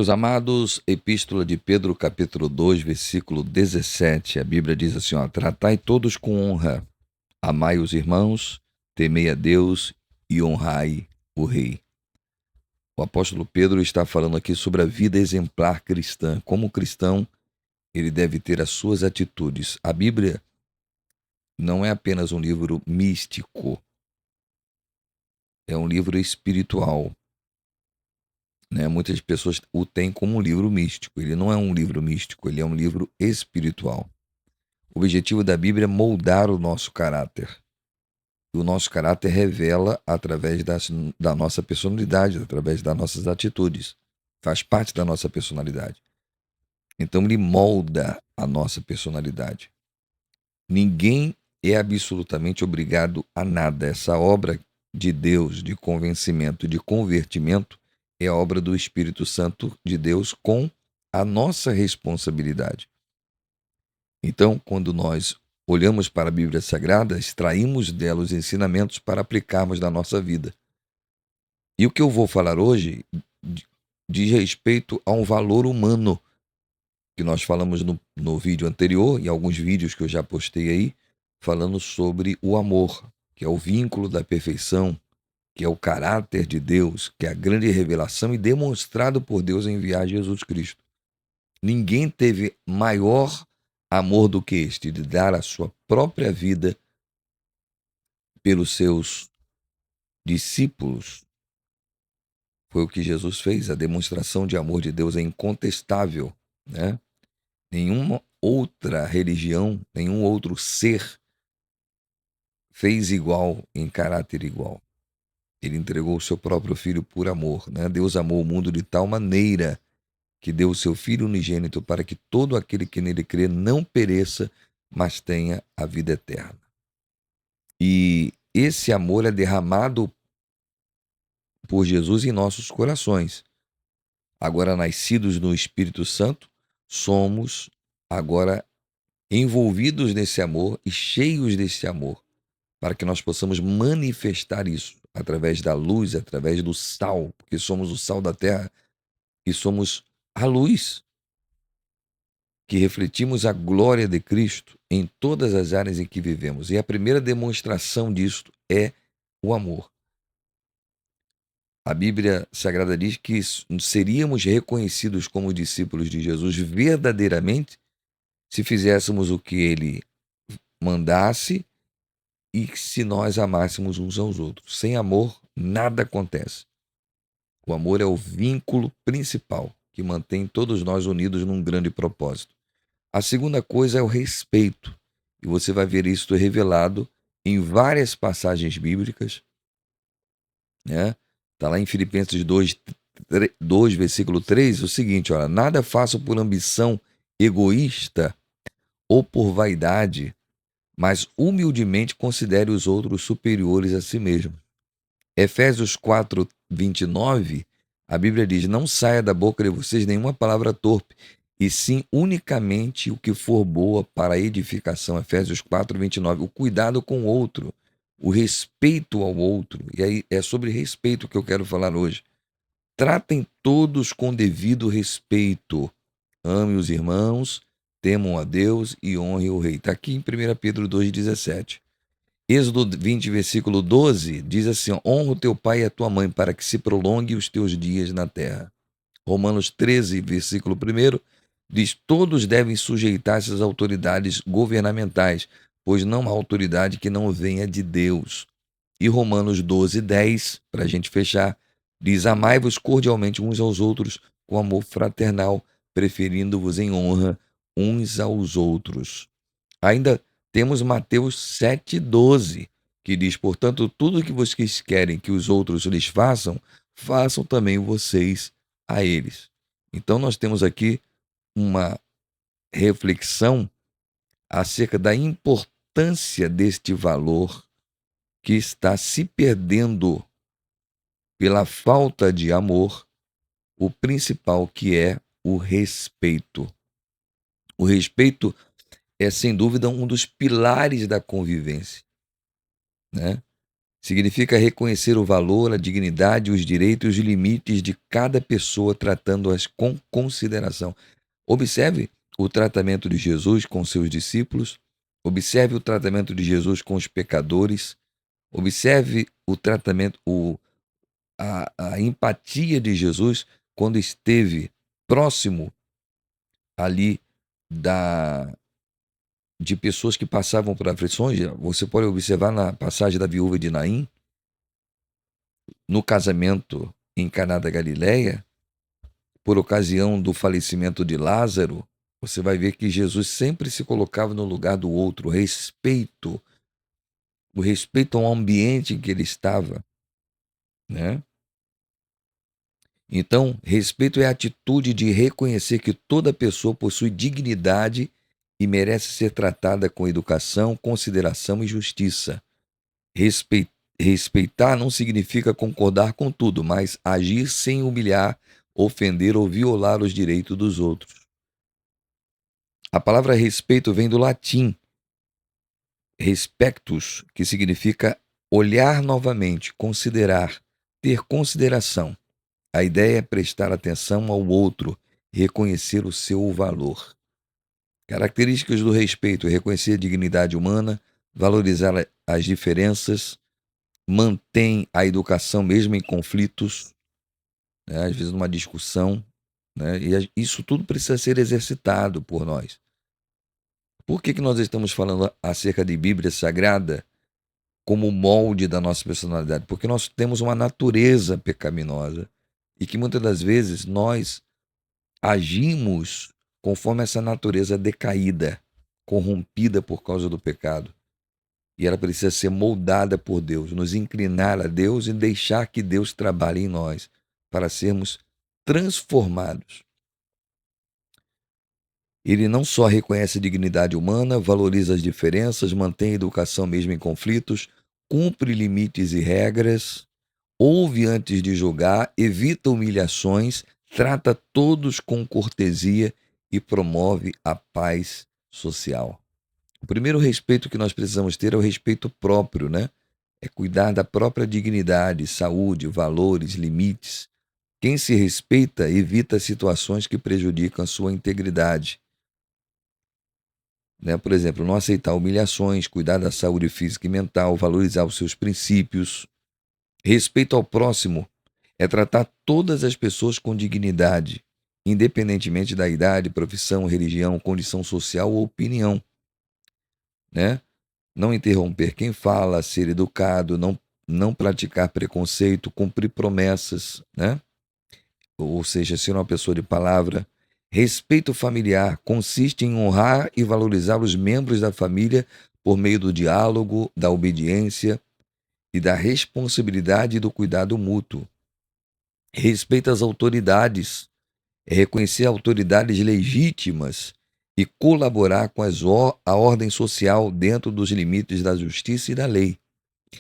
Meus amados, Epístola de Pedro, capítulo 2, versículo 17, a Bíblia diz assim, tratai todos com honra, amai os irmãos, temei a Deus e honrai o Rei. O apóstolo Pedro está falando aqui sobre a vida exemplar cristã. Como cristão, ele deve ter as suas atitudes. A Bíblia não é apenas um livro místico, é um livro espiritual. Muitas pessoas o têm como um livro místico. Ele não é um livro místico, ele é um livro espiritual. O objetivo da Bíblia é moldar o nosso caráter. E o nosso caráter revela através da nossa personalidade, através das nossas atitudes. Faz parte da nossa personalidade. Então ele molda a nossa personalidade. Ninguém é absolutamente obrigado a nada. Essa obra de Deus, de convencimento, de convertimento, é a obra do Espírito Santo de Deus com a nossa responsabilidade. Então, quando nós olhamos para a Bíblia Sagrada, extraímos dela os ensinamentos para aplicarmos na nossa vida. E o que eu vou falar hoje diz respeito a um valor humano, que nós falamos no vídeo anterior, e alguns vídeos que eu já postei aí, falando sobre o amor, que é o vínculo da perfeição, que é o caráter de Deus, que é a grande revelação e demonstrado por Deus em enviar Jesus Cristo. Ninguém teve maior amor do que este, de dar a sua própria vida pelos seus discípulos. Foi o que Jesus fez. A demonstração de amor de Deus é incontestável, né? Nenhuma outra religião, nenhum outro ser fez igual em caráter igual. Ele entregou o seu próprio filho por amor, né? Deus amou o mundo de tal maneira que deu o seu Filho unigênito para que todo aquele que nele crê não pereça, mas tenha a vida eterna. E esse amor é derramado por Jesus em nossos corações. Agora, nascidos no Espírito Santo, somos agora envolvidos nesse amor e cheios desse amor, para que nós possamos manifestar isso através da luz, através do sal, porque somos o sal da terra e somos a luz, que refletimos a glória de Cristo em todas as áreas em que vivemos. E a primeira demonstração disto é o amor. A Bíblia Sagrada diz que seríamos reconhecidos como discípulos de Jesus verdadeiramente se fizéssemos o que ele mandasse e se nós amássemos uns aos outros. Sem amor, nada acontece. O amor é o vínculo principal que mantém todos nós unidos num grande propósito. A segunda coisa é o respeito. E você vai ver isso revelado em várias passagens bíblicas, né? Está lá em Filipenses 2, versículo 3, o seguinte, olha, nada faço por ambição egoísta ou por vaidade, mas humildemente considere os outros superiores a si mesmo. Efésios 4, 29, a Bíblia diz, não saia da boca de vocês nenhuma palavra torpe, e sim unicamente o que for boa para a edificação. Efésios 4, 29, o cuidado com o outro, o respeito ao outro. E aí é sobre respeito que eu quero falar hoje. Tratem todos com devido respeito. Ame os irmãos, temam a Deus e honre o rei. Está aqui em 1 Pedro 2,17. Êxodo 20, versículo 12, diz assim, honra o teu pai e a tua mãe para que se prolongue os teus dias na terra. Romanos 13, versículo 1, diz, todos devem sujeitar-se às autoridades governamentais, pois não há autoridade que não venha de Deus. E Romanos 12, 10, para a gente fechar, diz, amai-vos cordialmente uns aos outros com amor fraternal, preferindo-vos em honra uns aos outros. Ainda temos Mateus 7,12, que diz, portanto, tudo que vocês querem que os outros lhes façam, façam também vocês a eles. Então nós temos aqui uma reflexão acerca da importância deste valor que está se perdendo pela falta de amor, o principal que é o respeito. O respeito é, sem dúvida, um dos pilares da convivência, né? Significa reconhecer o valor, a dignidade, os direitos e os limites de cada pessoa, tratando-as com consideração. Observe o tratamento de Jesus com seus discípulos, observe o tratamento de Jesus com os pecadores, observe o tratamento, a empatia de Jesus quando esteve próximo ali da, de pessoas que passavam por aflições. Você pode observar na passagem da viúva de Naim, no casamento em Caná da Galileia, por ocasião do falecimento de Lázaro, você vai ver que Jesus sempre se colocava no lugar do outro, o respeito ao ambiente em que ele estava, né? Então, respeito é a atitude de reconhecer que toda pessoa possui dignidade e merece ser tratada com educação, consideração e justiça. Respeitar não significa concordar com tudo, mas agir sem humilhar, ofender ou violar os direitos dos outros. A palavra respeito vem do latim respectus, que significa olhar novamente, considerar, ter consideração. A ideia é prestar atenção ao outro, reconhecer o seu valor. Características do respeito: reconhecer a dignidade humana, valorizar as diferenças, mantém a educação mesmo em conflitos, né, às vezes numa discussão, né, e isso tudo precisa ser exercitado por nós. Por que nós estamos falando acerca de Bíblia Sagrada como molde da nossa personalidade? Porque nós temos uma natureza pecaminosa e que muitas das vezes nós agimos conforme essa natureza decaída, corrompida por causa do pecado. E ela precisa ser moldada por Deus, nos inclinar a Deus e deixar que Deus trabalhe em nós para sermos transformados. Ele não só reconhece a dignidade humana, valoriza as diferenças, mantém a educação mesmo em conflitos, cumpre limites e regras, ouve antes de julgar, evita humilhações, trata todos com cortesia e promove a paz social. O primeiro respeito que nós precisamos ter é o respeito próprio, né? É cuidar da própria dignidade, saúde, valores, limites. Quem se respeita evita situações que prejudicam a sua integridade. Né? Por exemplo, não aceitar humilhações, cuidar da saúde física e mental, valorizar os seus princípios. Respeito ao próximo é tratar todas as pessoas com dignidade, independentemente da idade, profissão, religião, condição social ou opinião, né? Não interromper quem fala, ser educado, não praticar preconceito, cumprir promessas, né? Ou seja, ser uma pessoa de palavra. Respeito familiar consiste em honrar e valorizar os membros da família por meio do diálogo, da obediência e da responsabilidade e do cuidado mútuo. Respeito às autoridades é reconhecer autoridades legítimas e colaborar com a ordem social dentro dos limites da justiça e da lei.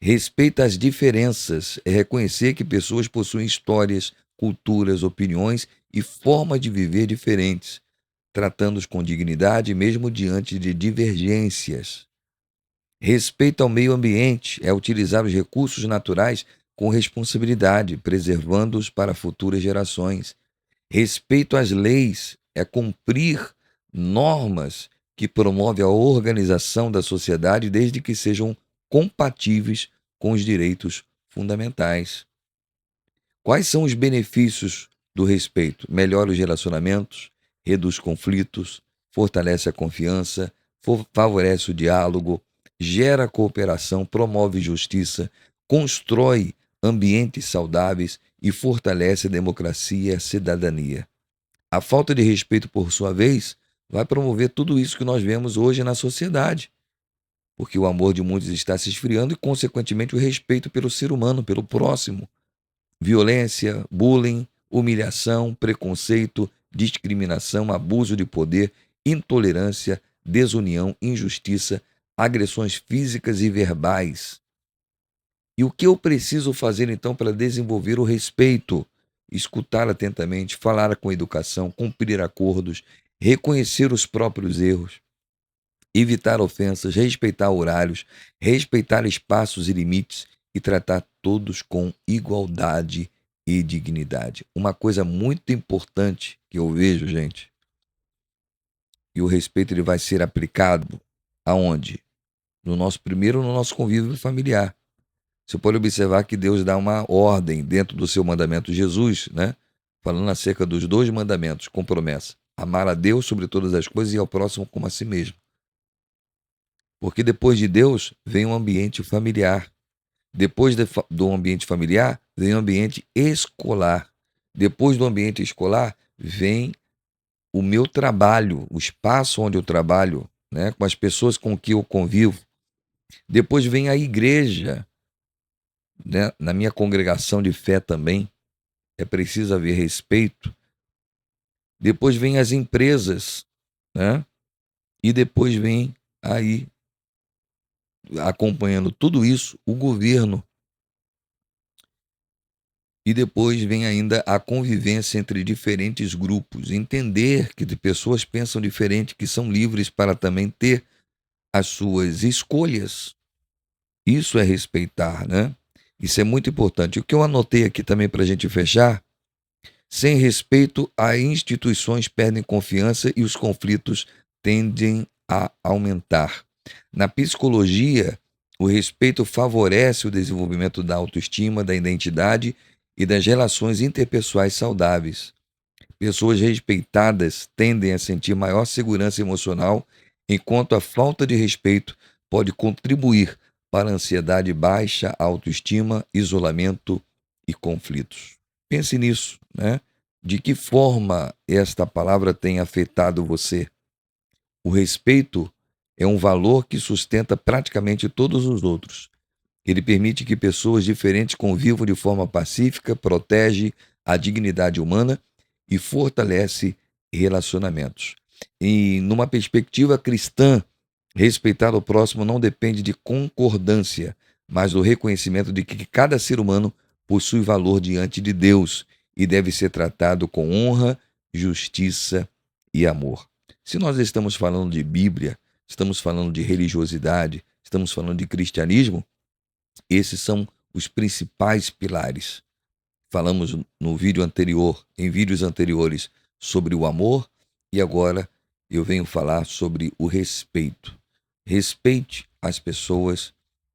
Respeito às diferenças é reconhecer que pessoas possuem histórias, culturas, opiniões e formas de viver diferentes, tratando-os com dignidade mesmo diante de divergências. Respeito ao meio ambiente é utilizar os recursos naturais com responsabilidade, preservando-os para futuras gerações. Respeito às leis é cumprir normas que promovem a organização da sociedade desde que sejam compatíveis com os direitos fundamentais. Quais são os benefícios do respeito? Melhora os relacionamentos, reduz conflitos, fortalece a confiança, favorece o diálogo, gera cooperação, promove justiça, constrói ambientes saudáveis e fortalece a democracia e a cidadania. A falta de respeito, por sua vez, vai promover tudo isso que nós vemos hoje na sociedade, porque o amor de muitos está se esfriando e, consequentemente, o respeito pelo ser humano, pelo próximo. Violência, bullying, humilhação, preconceito, discriminação, abuso de poder, intolerância, desunião, injustiça, agressões físicas e verbais. E o que eu preciso fazer então para desenvolver o respeito? Escutar atentamente, falar com educação, cumprir acordos, reconhecer os próprios erros, evitar ofensas, respeitar horários, respeitar espaços e limites, e tratar todos com igualdade e dignidade. Uma coisa muito importante que eu vejo, gente, e o respeito ele vai ser aplicado aonde? No nosso convívio familiar. Você pode observar que Deus dá uma ordem dentro do seu mandamento Jesus, né? Falando acerca dos 2 mandamentos com promessa: amar a Deus sobre todas as coisas e ao próximo como a si mesmo. Porque depois de Deus vem o ambiente familiar. Depois do ambiente familiar vem o ambiente escolar. Depois do ambiente escolar vem o meu trabalho, o espaço onde eu trabalho, né? Com as pessoas com que eu convivo. Depois vem a igreja, né? Na minha congregação de fé também é preciso haver respeito. Depois vem as empresas, né? E depois vem aí, acompanhando tudo isso, o governo. E depois vem ainda a convivência entre diferentes grupos. Entender que pessoas pensam diferente, que são livres para também ter as suas escolhas. Isso é respeitar, né? Isso é muito importante. O que eu anotei aqui também para a gente fechar: sem respeito, as instituições perdem confiança e os conflitos tendem a aumentar. Na psicologia, o respeito favorece o desenvolvimento da autoestima, da identidade e das relações interpessoais saudáveis. Pessoas respeitadas tendem a sentir maior segurança emocional, enquanto a falta de respeito pode contribuir para a ansiedade baixa, autoestima, isolamento e conflitos. Pense nisso, né? De que forma esta palavra tem afetado você? O respeito é um valor que sustenta praticamente todos os outros. Ele permite que pessoas diferentes convivam de forma pacífica, protege a dignidade humana e fortalece relacionamentos. E numa perspectiva cristã, respeitar o próximo não depende de concordância, mas do reconhecimento de que cada ser humano possui valor diante de Deus e deve ser tratado com honra, justiça e amor. Se nós estamos falando de Bíblia, estamos falando de religiosidade, estamos falando de cristianismo, esses são os principais pilares. Falamos no vídeo anterior, em vídeos anteriores, sobre o amor, e agora eu venho falar sobre o respeito. Respeite as pessoas,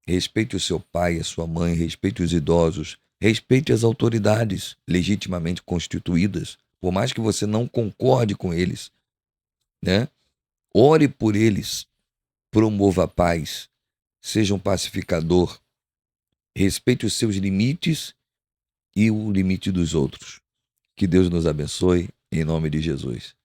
respeite o seu pai, a sua mãe, respeite os idosos, respeite as autoridades legitimamente constituídas, por mais que você não concorde com eles, né? Ore por eles, promova a paz, seja um pacificador, respeite os seus limites e o limite dos outros. Que Deus nos abençoe, em nome de Jesus.